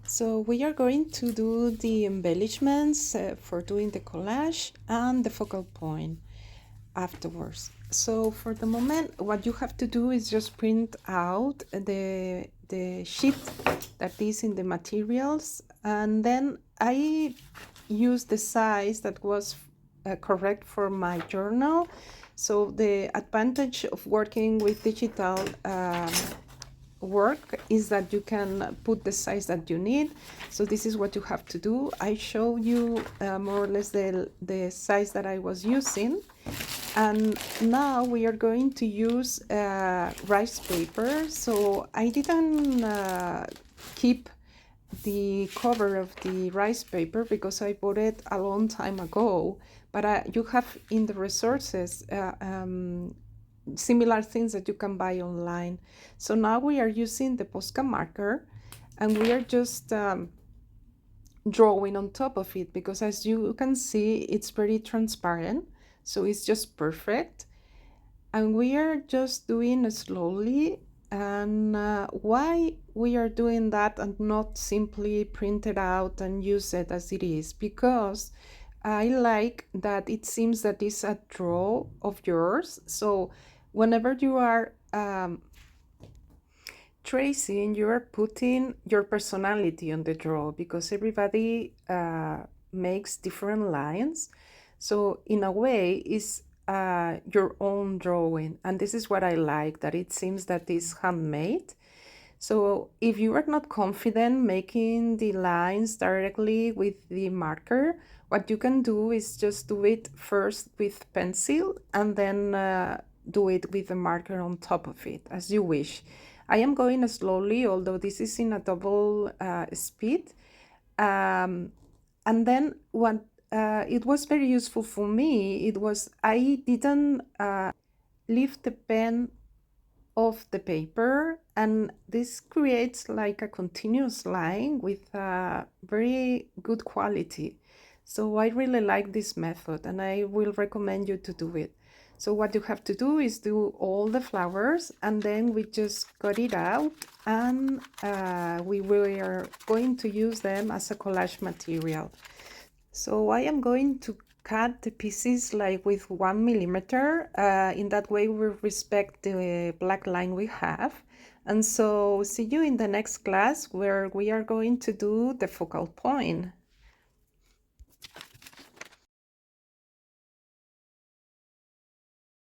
So we are going to do the embellishments for doing the collage and the focal point afterwards. So for the moment, what you have to do is just print out the sheet that is in the materials, and then I use the size that was correct for my journal. So the advantage of working with digital work is that you can put the size that you need. So this is what you have to do. I show you more or less the size that I was using. And now we are going to use rice paper. So I didn't keep the cover of the rice paper because I bought it a long time ago. But you have in the resources similar things that you can buy online. So now we are using the Posca marker, and we are just drawing on top of it, because as you can see, it's very transparent, so it's just perfect. And we are just doing slowly. And why we are doing that and not simply print it out and use it as it is? Because I like that it seems that it's a draw of yours. So whenever you are tracing, you are putting your personality on the draw, because everybody makes different lines. So in a way, it's your own drawing. And this is what I like, that it seems that it's handmade. So if you are not confident making the lines directly with the marker, what you can do is just do it first with pencil, and then do it with the marker on top of it, as you wish. I am going slowly, although this is in a double speed. And then what it was very useful for me, it was I didn't leave the pen off the paper, and this creates like a continuous line with very good quality. So I really like this method, and I will recommend you to do it. So what you have to do is do all the flowers, and then we just cut it out, and we are going to use them as a collage material. So I am going to cut the pieces like with 1 millimeter. In that way we respect the black line we have. And so see you in the next class, where we are going to do the focal point.